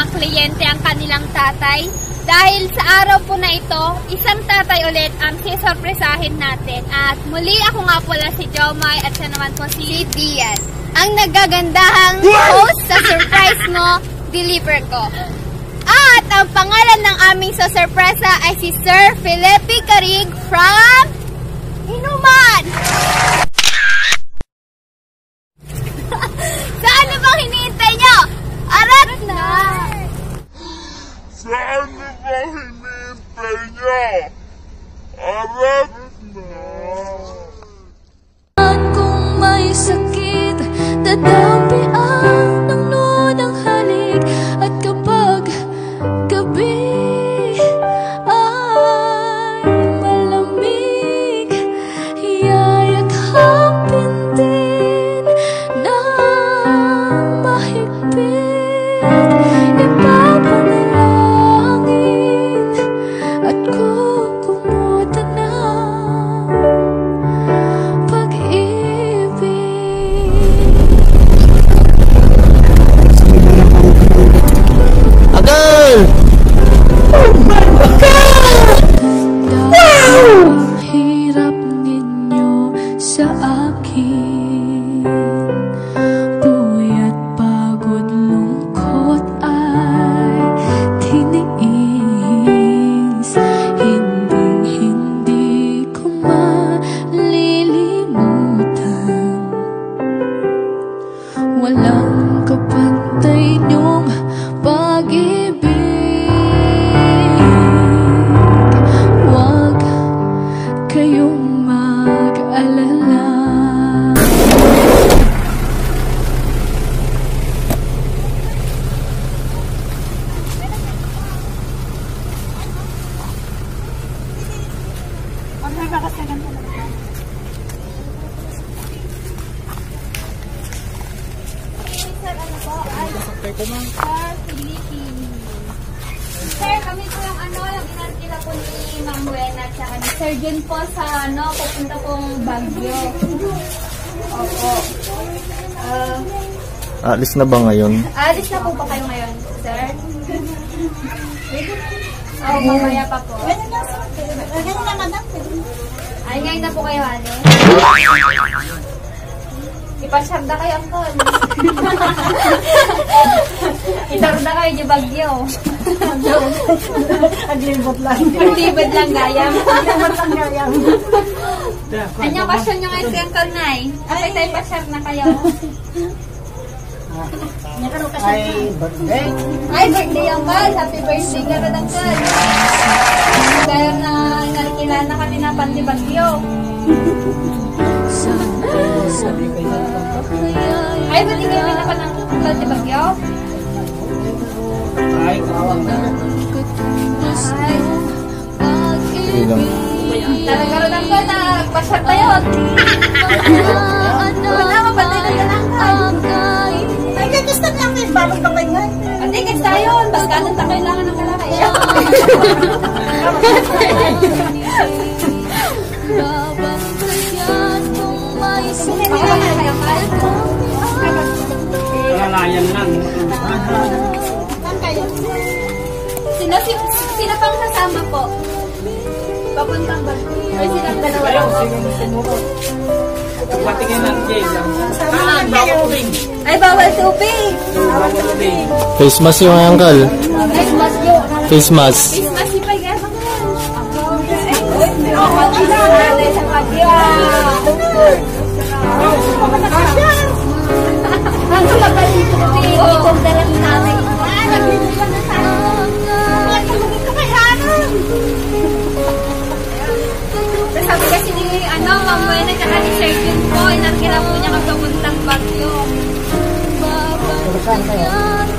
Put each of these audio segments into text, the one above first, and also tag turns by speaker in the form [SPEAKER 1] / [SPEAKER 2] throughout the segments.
[SPEAKER 1] mga kliyente ang kanilang tatay. Dahil sa araw po na ito, isang tatay ulit ang sisorpresahin natin. At muli ako nga pala si Jomai at siya naman po si Dian, ang nagagandahang host sa surprise mo, deliver ko. At ang pangalan ng aming sasurpresa ay si Sir Felipe Carig from Inuman! Saan na bang hinihintay nyo? Arat na!
[SPEAKER 2] Saan na ba hinihintay niyo? Arat na!
[SPEAKER 3] Kung may sakit, dadampi ang nungno ng halik. At kapag gabi ay malamig, yayakapin din ng mahigpit. Ipapanalangin at kukumutan ng pag-ibig.
[SPEAKER 4] Agad! Oh my God!
[SPEAKER 3] Ang hirap ninyo sa akin, puyat, pagod, lungkot ay tiniis. Hindi ko malilimutan. Walang kapantay niyong pag-ibig. Huwag kayong mag-alala.
[SPEAKER 1] Sir, kami po yung yung inarkila po ni Ma'am Buena at saka ni Sir Jun po sa pupunta pong Baguio. Opo.
[SPEAKER 4] Alis na ba ngayon?
[SPEAKER 1] Alis na po ba kayo ngayon, sir? Oo, mamaya pa po. Ay, ngayon na po kayo, alis. Ipasyar na kayo, Angkol. Itar na kayo, di Bagyo.
[SPEAKER 5] Aglibot lang.
[SPEAKER 1] Paglibad lang, gayam.
[SPEAKER 5] Aglibot lang gayam.
[SPEAKER 1] Anyang pasyon nyo ngayon si Angkol, Nay? Ay, tayo pasyar na kayo.
[SPEAKER 5] Ay, birthday.
[SPEAKER 1] Ay, birthday ang bal. Happy birthday ka rin, Angkol. Dahil na inarkilan na kami na Pandi Bagyo. Ay, ba't ikaw may napan ng Pandi Bagyo?
[SPEAKER 5] Ay, kawang na.
[SPEAKER 1] Ay.
[SPEAKER 4] Sige lang.
[SPEAKER 1] Talaga rin ang na nagpasyar tayo. Wala ka ba tayo na lang?
[SPEAKER 5] Ay, gusto lang may balot pa kayo nga.
[SPEAKER 1] Ate, kids tayo. Bas ganun ta kailangan ng kalakay.
[SPEAKER 5] Kalalayan lang.
[SPEAKER 1] Sino pang kasama po? Papuntang ba? Ay, silang dalawa lang po.
[SPEAKER 5] Patingin ng cake. Bawal tubig.
[SPEAKER 1] Ay, bawal tubig.
[SPEAKER 5] Bawal tubig.
[SPEAKER 4] Face mask yung uncle.
[SPEAKER 1] Face mask yun.
[SPEAKER 4] Face mask.
[SPEAKER 1] Face mask yung pag-asa ko yan. Ay, pag-asa sa Bagyo. Ang tulabal yung tubig. Itong dalang namin. Naglilipan na tayo. Sabi kasi ni Ma'am Buena at ni Sir Jun po, inarkila po niya magpapuntang Bagyo.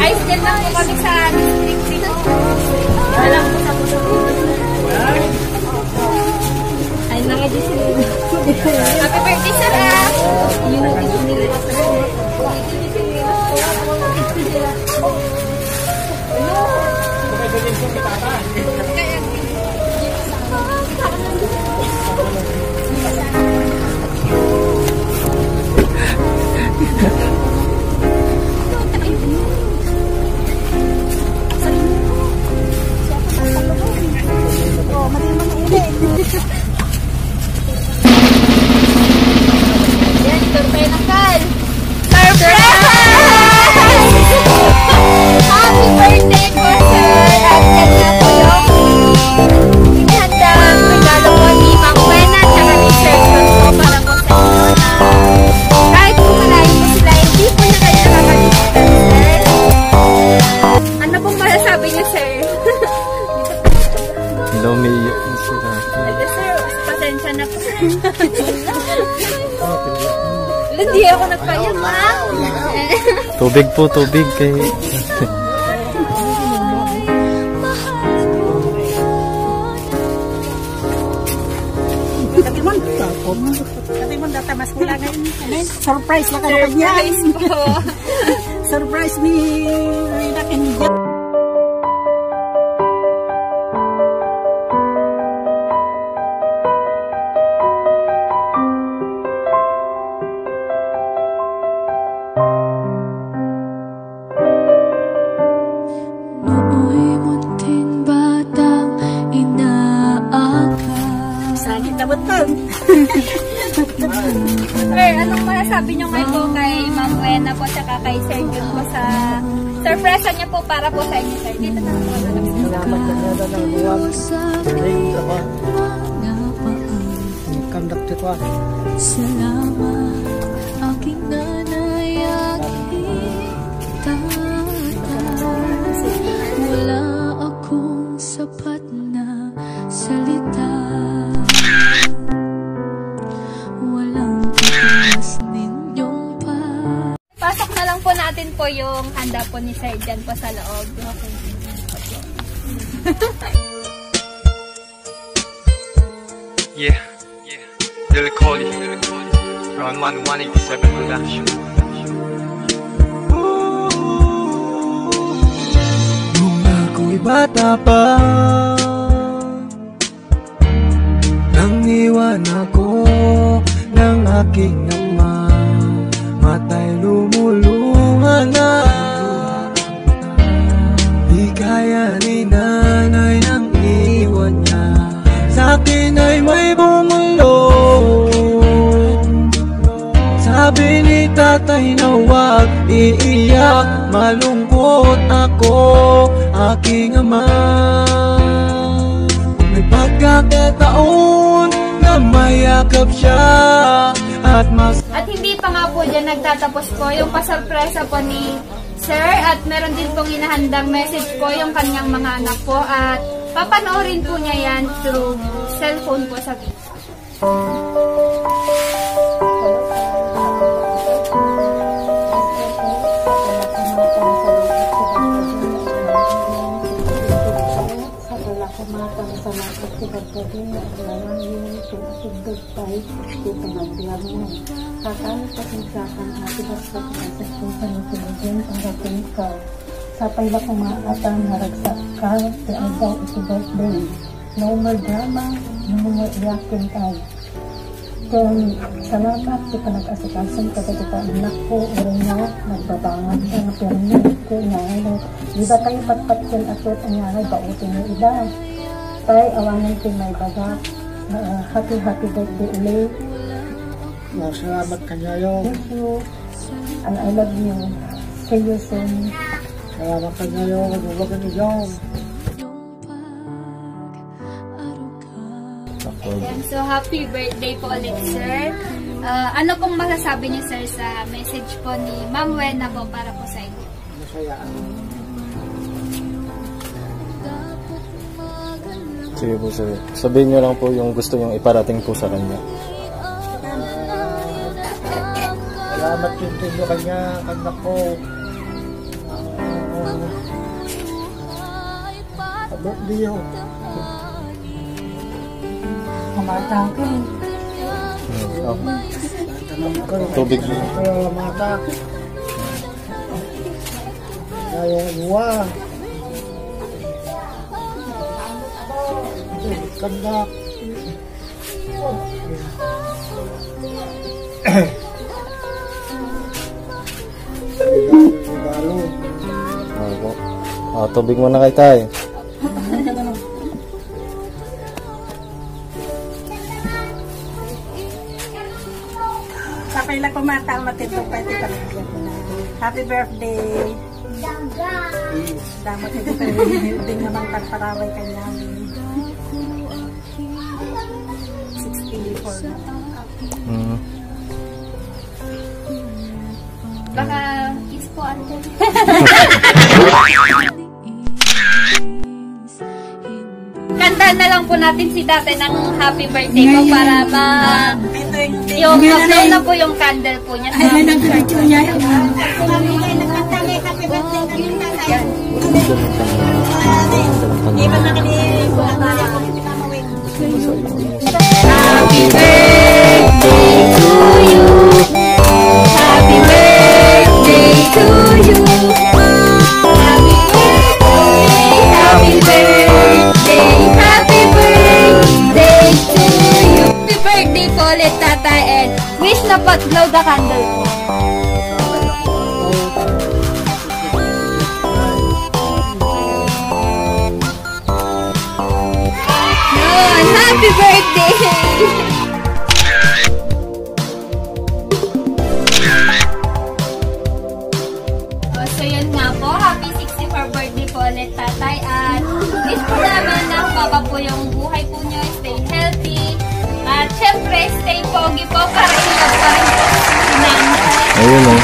[SPEAKER 1] Ay, still lang po kami sa district 3. Wala po sa puso. Ay, nangyayon Happy birthday, sir! Yun ang isinili ko sa Hindi ako nagpayag, ma'am.
[SPEAKER 4] Tubig po, tubig kay...
[SPEAKER 5] Kasi mo data mas mula ngayon. Surprise na kayo kanya. Surprise ni Rina Kenya.
[SPEAKER 3] Nooy munting batang inaangkat.
[SPEAKER 5] Sakit na butang.
[SPEAKER 1] Sir, anong masasabi nyo ngayon po kay Ma'am Wena po tsaka kay Sir Jun po sa surpresa niya po para po sa inyo, sir? Dito na po.
[SPEAKER 6] Salamat ka na ng buwag. Thank you. Conductor ko.
[SPEAKER 3] Salamat aking nanay, aking tatay. Wala akong sapat na salita. Walang katiwas ninyong pa.
[SPEAKER 1] Pasok na lang po natin po yung handa po ni Sir dyan po sa loob.
[SPEAKER 7] Yeah. They'll call you. Round 187 production.
[SPEAKER 6] Nung ako'y bata pa, nang iwan ako ng aking ama, matay lumulungan na. Di kaya ni nanay nang iwan niya, sa'kin ay may bumulong. Sabi ni tatay na huwag iiyak, malungkot ako, aking ama. May pagkakataon na mayakap siya at mas...
[SPEAKER 1] At hindi pa nga po dyan nagtatapos po yung pasurpresa po ni Sir at meron din pong inahandang message po yung kanyang mga anak po at papanoorin po niya yan through cellphone po sa video.
[SPEAKER 5] Sapay la kumaatang naragsak ka, di ay daw ito birthday. No more drama, no more iyakin tayo. Kung salamat sa panag-asikasan ka kita anak ko, orin na, nagbabangan ka na permit ko na ano. Di ba tayo patpatkin atot ang nga bautin ng ida? Tay, awanan ko may baga. Happy birthday ulit.
[SPEAKER 6] Salamat ka ngayon.
[SPEAKER 5] Thank you. And I love you. See you soon.
[SPEAKER 6] Salamat ka ngayon. Huwag ka niyon.
[SPEAKER 1] Ayan, so happy birthday po ulit, sir. Ano pong masasabi niyo, sir, sa message po ni Ma'am Wena po para po sa inyo?
[SPEAKER 6] Masaya.
[SPEAKER 4] Sige po, sir. Sabihin nyo lang po yung gusto nyong iparating po sa kanya.
[SPEAKER 6] Salamat yung tinyo kanya, anak ko. Abot diyo.
[SPEAKER 5] Kumatang ka.
[SPEAKER 4] Tubig.
[SPEAKER 6] Mata. Kayong iwa. Kandak.
[SPEAKER 4] Tubig mo na kay tay.
[SPEAKER 5] Sapay la kumatang matitong pwede ka rin. Happy birthday. Damat hindi naman pagparaway kanya. 64 na.
[SPEAKER 1] Baka kiss po ante. Kantahan na lang po natin si tatay ng happy birthday po para ma...
[SPEAKER 5] Ito
[SPEAKER 1] Yung upload na po yung candle po niya.
[SPEAKER 5] Ay, nag-video niya yun.
[SPEAKER 1] Happy birthday to you. Happy birthday to you. Happy birthday, happy birthday to you. Happy birthday po ulit, tatay, and wish na pa-blow the candle po. Happy birthday! So yun nga po, happy 64th birthday po ulit, tatay. At wish po naman na baba po yung buhay po nyo, stay healthy. At syempre, stay pogi po para ilap pa rin po si nanay.
[SPEAKER 4] Ayun o.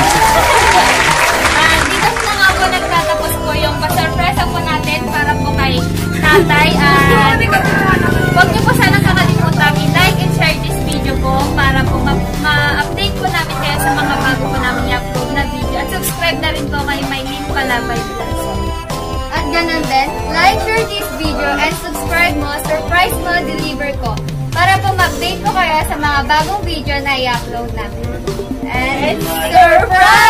[SPEAKER 1] At dito na nga po nagtatapos po yung pasurpresa po natin para po kay tatay. At huwag niyo po sana kakalimutan i-like and share this video po para po ma-update po namin kayo sa mga bago po namin i-upload na video. At subscribe na rin po kay Maylene Palabay Vlogs. At ganun din, like, share this video, and subscribe mo, surprise mo, deliver ko. Para po ma-update po kayo sa mga bagong video na i-upload namin. And surprise!